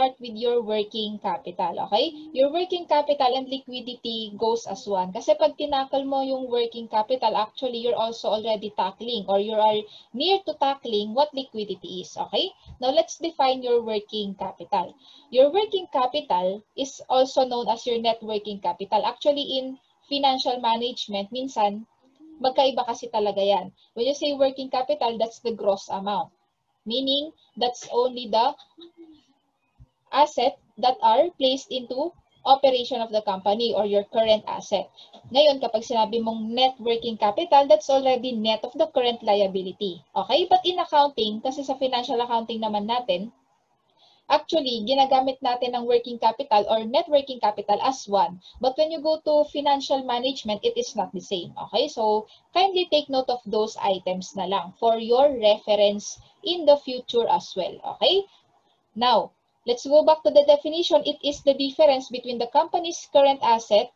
start with your working capital, okay? Your working capital and liquidity goes as one. Kasi pag tinakal mo yung working capital, actually, you're also already tackling or you are near to tackling what liquidity is, okay? Now, let's define your working capital. Your working capital is also known as your net working capital. Actually, in financial management, minsan, magkaiba kasi talaga yan. When you say working capital, that's the gross amount. Meaning, that's only the asset that are placed into operation of the company or your current asset. Ngayon, kapag sinabi mong net working capital, that's already net of the current liability. Okay? But in accounting, kasi sa financial accounting naman natin, actually, ginagamit natin ang working capital or net working capital as one. But when you go to financial management, it is not the same. Okay? So, kindly take note of those items na lang for your reference in the future as well. Okay? Now, let's go back to the definition. It is the difference between the company's current asset,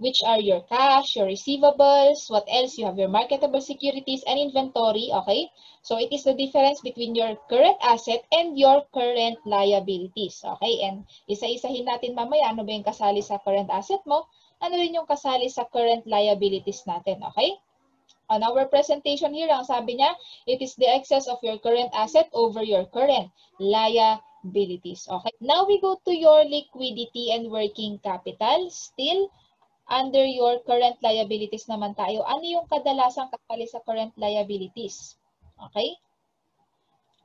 which are your cash, your receivables, what else? You have your marketable securities and inventory, okay? So, it is the difference between your current asset and your current liabilities, okay? And isa-isahin natin mamaya ano ba yung kasali sa current asset mo, ano rin yung kasali sa current liabilities natin, okay? On our presentation here, ang sabi niya, it is the excess of your current asset over your current liabilities. Okay. Now we go to your liquidity and working capital. Still, under your current liabilities naman tayo. Ano yung kadalasang kasali sa current liabilities? Okay.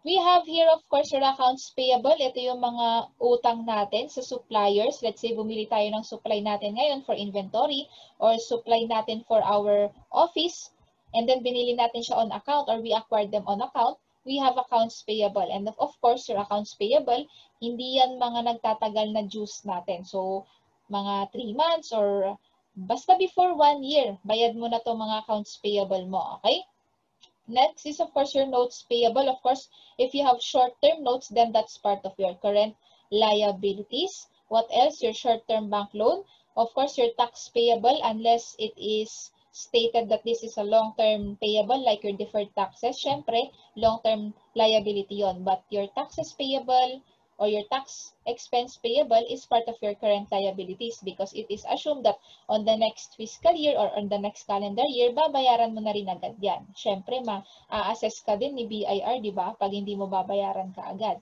We have here, of course, your accounts payable. Ito yung mga utang natin sa suppliers. Let's say, bumili tayo ng supply natin ngayon for inventory or supply natin for our office. And then, binili natin siya on account or we acquired them on account. We have accounts payable. And of course, your accounts payable, hindi yan mga nagtatagal na dues natin. So, mga 3 months or basta before 1 year, bayad mo na to mga accounts payable mo. Okay? Next is, of course, your notes payable. Of course, if you have short-term notes, then that's part of your current liabilities. What else? Your short-term bank loan. Of course, your tax payable, unless it is stated that this is a long-term payable, like your deferred taxes. Syempre, long-term liability yon. But your taxes payable or your tax expense payable is part of your current liabilities because it is assumed that on the next fiscal year or on the next calendar year, babayaran mo na rin agad yan. Syempre, ma-assess ka din ni BIR, di ba? Pag hindi mo babayaran ka agad.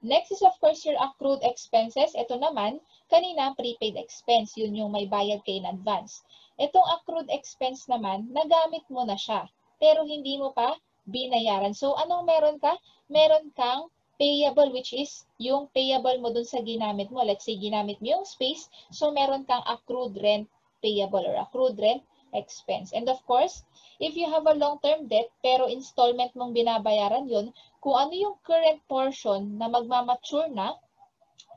Next is, of course, your accrued expenses. Ito naman, kanina, prepaid expense. Yun yung may bayad kay in advance. Itong accrued expense naman, nagamit mo na siya, pero hindi mo pa binayaran. So, anong meron ka? Meron kang payable, which is yung payable mo dun sa ginamit mo. Let's say, ginamit mo yung space, so meron kang accrued rent payable or accrued rent expense. And of course, if you have a long-term debt, pero installment mong binabayaran yun, kung ano yung current portion na magmamature na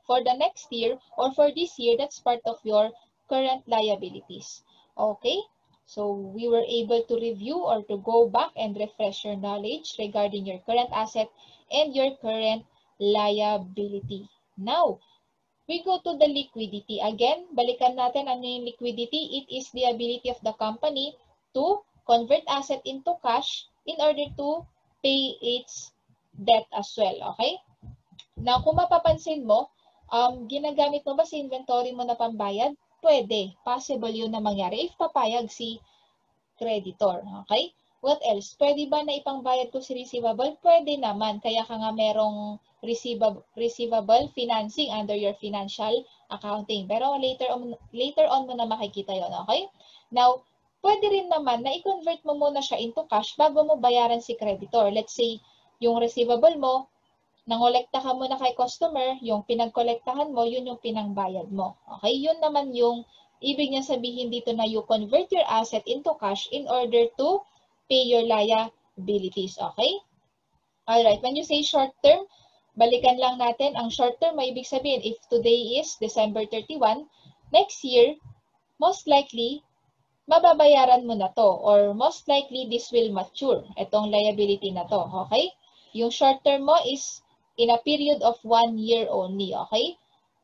for the next year or for this year, that's part of your current liabilities. Okay, so we were able to review or to go back and refresh your knowledge regarding your current asset and your current liability. Now, we go to the liquidity. Again, balikan natin ano yung liquidity. It is the ability of the company to convert asset into cash in order to pay its debt as well. Okay? Now, kung mapapansin mo, ginagamit mo ba sa inventory mo na pambayad? Pwede. Possible yun na mangyari if papayag si creditor. Okay? What else? Pwede ba na ipangbayad ko si receivable? Pwede naman. Kaya ka nga merong receivable financing under your financial accounting. Pero later on mo na makikita yon. Okay? Now, pwede rin naman na i-convert mo muna siya into cash bago mo bayaran si creditor. Let's say, yung receivable mo, nangolekta ka muna kay customer, yung pinagkolektahan mo, yun yung pinangbayad mo. Okay? Yun naman yung ibig niya sabihin dito na you convert your asset into cash in order to pay your liabilities. Okay? Alright, when you say short term, balikan lang natin. Ang short term, may ibig sabihin, if today is December 31, next year, most likely, mababayaran mo na to. Or most likely, this will mature. Itong liability na to. Okay? Yung short term mo is in a period of 1 year only, okay?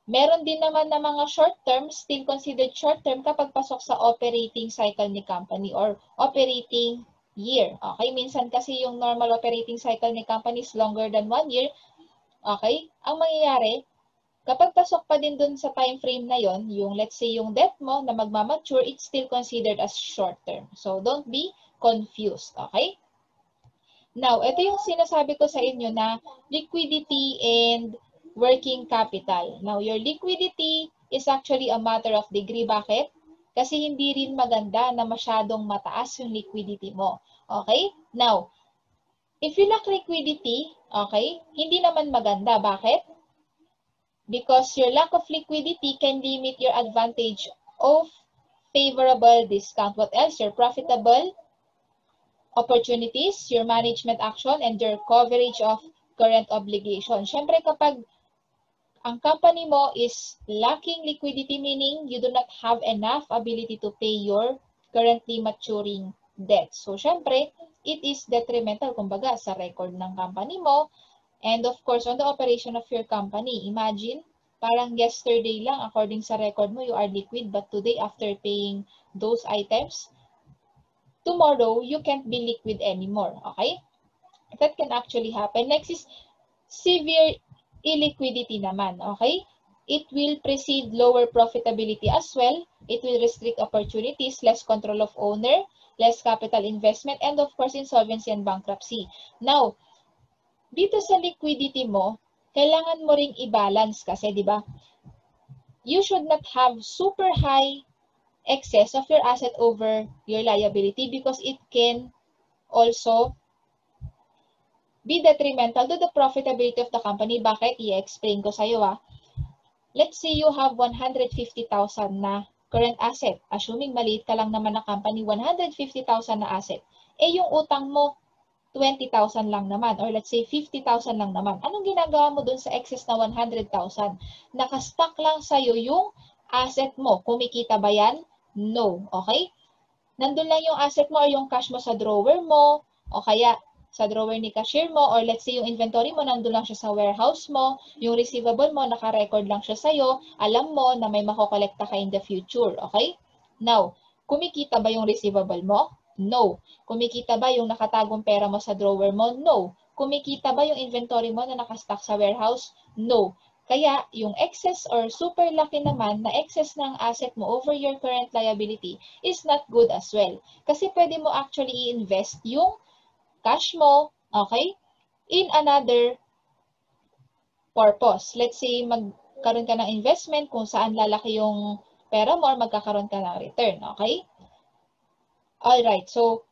Meron din naman na mga short term, still considered short term kapag pasok sa operating cycle ni company or operating year, okay? Minsan kasi yung normal operating cycle ni company is longer than 1 year, okay? Ang mangyayari, Kapag pasok pa din dun sa time frame na yon, yung let's say yung debt mo na magmamature, it's still considered as short term. So don't be confused, okay? Now, ito yung sinasabi ko sa inyo na liquidity and working capital. Now, your liquidity is actually a matter of degree. Bakit? Kasi hindi rin maganda na masyadong mataas yung liquidity mo. Okay? Now, if you lack liquidity, okay, hindi naman maganda. Bakit? Because your lack of liquidity can limit your advantage of favorable discount. What else? Your profitable opportunities, your management action, and your coverage of current obligation. Siyempre, kapag ang company mo is lacking liquidity, meaning you do not have enough ability to pay your currently maturing debt. So, siyempre, it is detrimental, kumbaga, sa record ng company mo, and of course, on the operation of your company. Imagine, parang yesterday lang, according sa record mo, you are liquid, but today, after paying those items, tomorrow, you can't be liquid anymore. Okay? That can actually happen. Next is severe illiquidity naman. Okay? It will precede lower profitability as well. It will restrict opportunities, less control of owner, less capital investment, and of course, insolvency and bankruptcy. Now, dito sa liquidity mo, kailangan mo ring i-balance kasi, di ba? You should not have super high excess of your asset over your liability because it can also be detrimental to the profitability of the company. Bakit? I-explain ko sa'yo Let's say you have 150,000 na current asset. Assuming maliit ka lang naman na company, 150,000 na asset. Yung utang mo, 20,000 lang naman, or let's say 50,000 lang naman. Anong ginagawa mo dun sa excess na 100,000? Nakastock lang sa'yo yung asset mo. Kumikita ba yan? No. Okay? Nandun lang yung asset mo or yung cash mo sa drawer mo, o kaya sa drawer ni cashier mo, or let's say yung inventory mo, nandun lang siya sa warehouse mo, yung receivable mo, naka-record lang siya sa'yo, alam mo na may makokolekta ka in the future. Okay? Now, kumikita ba yung receivable mo? No. Kumikita ba yung nakatagong pera mo sa drawer mo? No. Kumikita ba yung inventory mo na nakastock sa warehouse? No. Kaya, yung excess or super laki naman na excess ng asset mo over your current liability is not good as well. Kasi pwede mo actually i-invest yung cash mo, okay, in another purpose. Let's say, magkaroon ka ng investment kung saan lalaki yung pera mo or magkakaroon ka ng return, okay? Alright, so,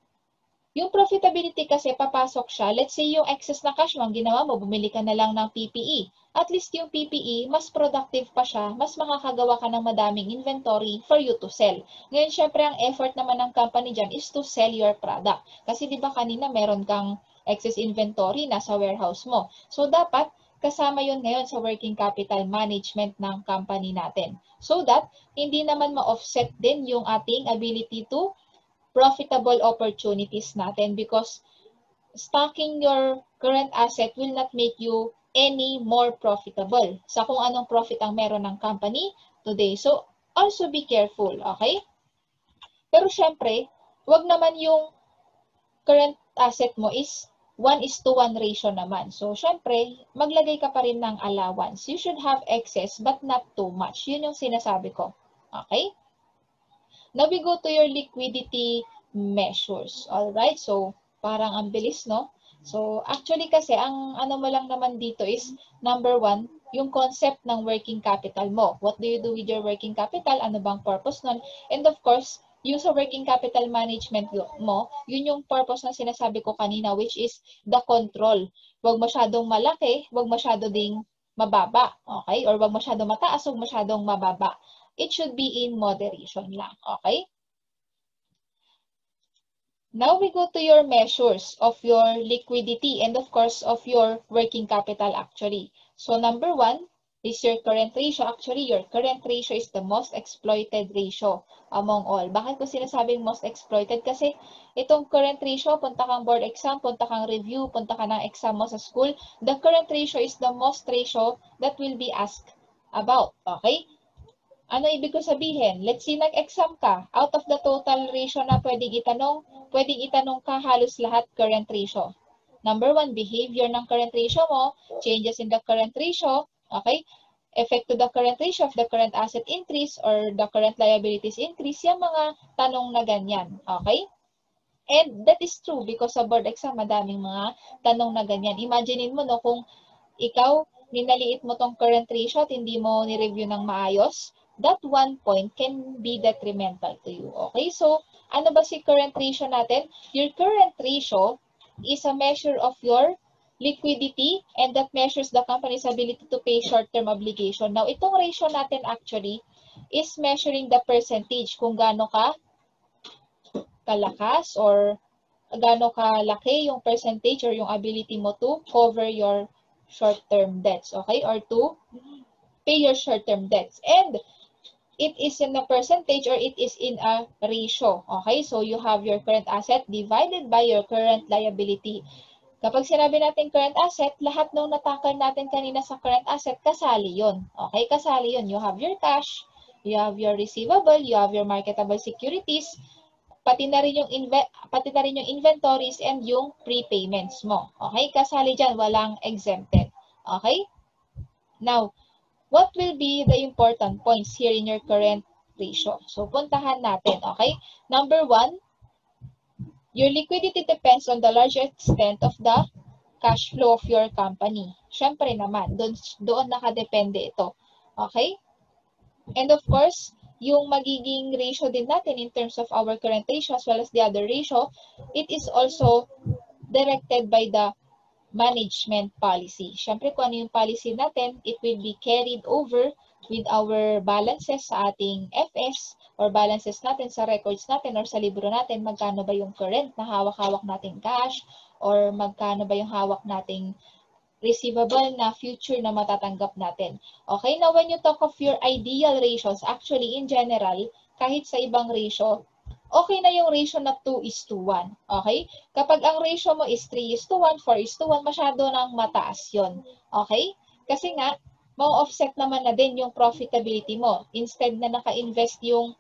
yung profitability kasi papasok siya, let's say yung excess na cash mo, ang ginawa mo, bumili ka na lang ng PPE. At least yung PPE, mas productive pa siya, mas makakagawa ka ng madaming inventory for you to sell. Ngayon, syempre, ang effort naman ng company dyan is to sell your product. Kasi di ba kanina meron kang excess inventory nasa warehouse mo. So, dapat kasama yun ngayon sa working capital management ng company natin. So that, hindi naman ma-offset din yung ating ability to profitable opportunities natin because stocking your current asset will not make you any more profitable sa kung anong profit ang meron ng company today. So, also be careful, okay? Pero syempre, wag naman yung current asset mo is 1:1 ratio naman. So, syempre, maglagay ka pa rin ng allowance. You should have excess but not too much. Yun yung sinasabi ko. Okay? Now we go to your liquidity measures. Alright, so parang ang bilis, no? So actually kasi, ang ano mo lang naman dito is, number 1, yung concept ng working capital mo. What do you do with your working capital? Ano bang purpose nun? And of course, yung sa working capital management mo, yun yung purpose na sinasabi ko kanina, which is the control. Huwag masyadong malaki, huwag masyado ding mababa. Okay? Or huwag masyadong mataas, huwag masyadong mababa. It should be in moderation lang. Okay? Now we go to your measures of your liquidity and of course of your working capital actually. So number 1 is your current ratio. Actually, your current ratio is the most exploited ratio among all. Bakit ko sinasabing most exploited? Kasi itong current ratio, punta kang board exam, punta kang review, punta ka ng exam mo sa school, the current ratio is the most ratio that will be asked about. Okay? Ano ibig ko sabihin? Let's say nag-exam ka. Out of the total ratio na pwedeng itanong ka halos lahat current ratio. Number 1, behavior ng current ratio mo, changes in the current ratio, okay? effect to the current ratio of the current asset increase or the current liabilities increase, yung mga tanong na ganyan. Okay? And that is true because sa board exam, madaming mga tanong na ganyan. Imaginein mo, no, kung ikaw, ninaliit mo tong current ratio at hindi mo ni-review ng maayos, that one point can be detrimental to you. Okay? So, ano ba si current ratio natin? Your current ratio is a measure of your liquidity and that measures the company's ability to pay short-term obligation. Now, itong ratio natin actually is measuring the percentage kung gaano ka kalakas or gaano kalaki yung percentage or yung ability mo to cover your short-term debts, okay? Or to pay your short-term debts. And it is in a percentage or it is in a ratio, okay? So you have your current asset divided by your current liability. Kapag sinabi natin current asset, lahat ng natakal natin kanina sa current asset, kasali yun. Okay? Kasali yun. You have your cash, you have your receivable, you have your marketable securities, pati na rin yung inventories and yung prepayments mo. Okay? Kasali dyan, walang exempted. Okay? Now, what will be the important points here in your current ratio? So, puntahan natin. Okay? Number 1, your liquidity depends on the large extent of the cash flow of your company. Siyempre naman, doon nakadepende ito. Okay? And of course, yung magiging ratio din natin in terms of our current ratio as well as the other ratio, it is also directed by the management policy. Siyempre, kung ano yung policy natin, it will be carried over with our balances sa ating FS or balances natin sa records natin or sa libro natin, magkano ba yung current na hawak-hawak nating cash or magkano ba yung hawak nating receivable na future na matatanggap natin. Okay, now when you talk of your ideal ratios, actually in general, kahit sa ibang ratio, okay na yung ratio na 2:1. Okay? Kapag ang ratio mo is 3:1, 4:1, masyado nang mataas yon. Okay? Kasi nga, ma-offset naman na din yung profitability mo. Instead na naka-invest yung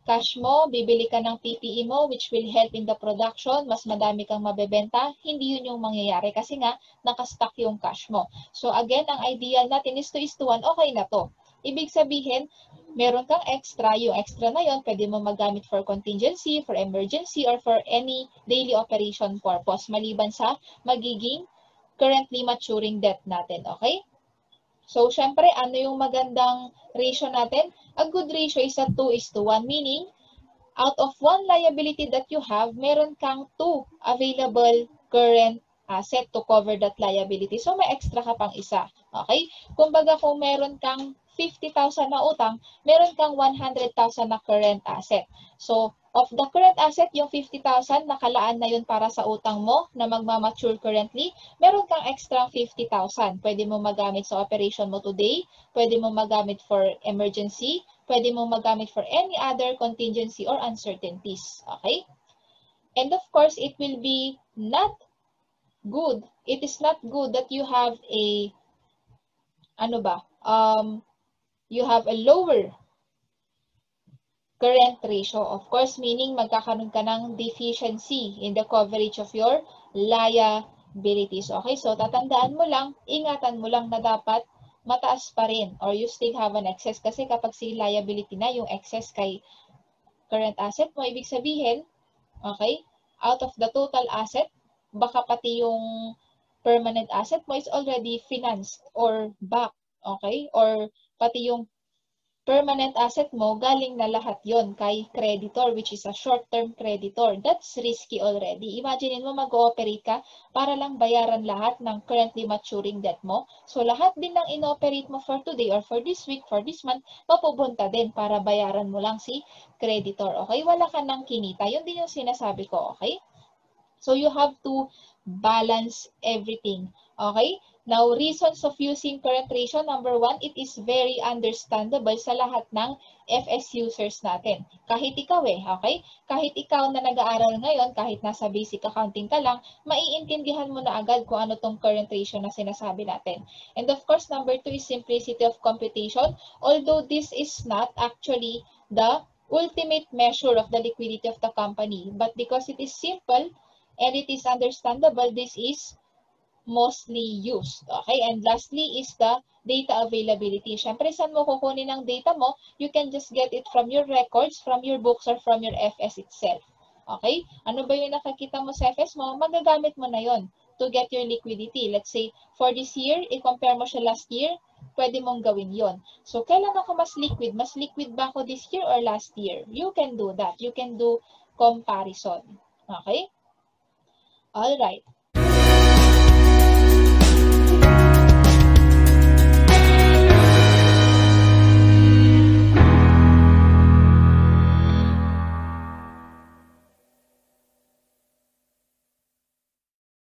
cash mo, bibili ka ng PPE mo which will help in the production, mas madami kang mabebenta, hindi yun yung mangyayari kasi nga nakastock yung cash mo. So again, ang ideal natin is 2:1, okay na to. Ibig sabihin, meron kang extra, yung extra na yun, pwede mo magamit for contingency, for emergency, or for any daily operation purpose, maliban sa magiging currently maturing debt natin, okay? So, syempre, ano yung magandang ratio natin? A good ratio is a 2:1, meaning, out of one liability that you have, meron kang 2 available current asset to cover that liability. So, may extra ka pang isa. Okay? Kumbaga, kung meron kang 50,000 na utang, meron kang 100,000 na current asset. So, of the current asset, yung 50,000, nakalaan na yun para sa utang mo na magmamature currently, meron kang extra 50,000. Pwede mo magamit sa operation mo today, pwede mo magamit for emergency, pwede mo magamit for any other contingency or uncertainties. Okay? And of course, it will be not good. It is not good that you have a, you have a lower current ratio. Of course, meaning magkakaroon ka ng deficiency in the coverage of your liabilities. Okay, so tatandaan mo lang, ingatan mo lang na dapat mataas pa rin or you still have an excess kasi kapag si liability na yung excess kay current asset mo, ibig sabihin, okay, out of the total asset, baka pati yung permanent asset mo is already financed or backed, okay, or pati yung permanent asset mo, galing na lahat yon kay creditor, which is a short-term creditor. That's risky already. Imagine mo mag-ooperate ka para lang bayaran lahat ng currently maturing debt mo. So, lahat din ng in-operate mo for today or for this week, for this month, mapupunta din para bayaran mo lang si creditor. Okay? Wala ka nang kinita. Yun din yung sinasabi ko. Okay? So, you have to balance everything. Okay? Now, reasons of using current ratio, number 1, it is very understandable sa lahat ng FS users natin. Kahit ikaw okay? Kahit ikaw na nag-aaral ngayon, kahit nasa basic accounting ka lang, maiintindihan mo na agad kung ano tong current ratio na sinasabi natin. And of course, number 2 is simplicity of computation. Although this is not actually the ultimate measure of the liquidity of the company, but because it is simple and it is understandable, this is mostly used. Okay? And lastly is the data availability. Siyempre, saan mo kukunin ang data mo? You can just get it from your records, from your books, or from your FS itself. Okay? Ano ba yung nakakita mo sa FS mo? Magagamit mo na yon to get your liquidity. Let's say, for this year, i-compare mo siya last year, pwede mong gawin yon. So, kailan ako mas liquid? Mas liquid ba ako this year or last year? You can do that. You can do comparison. Okay? Alright.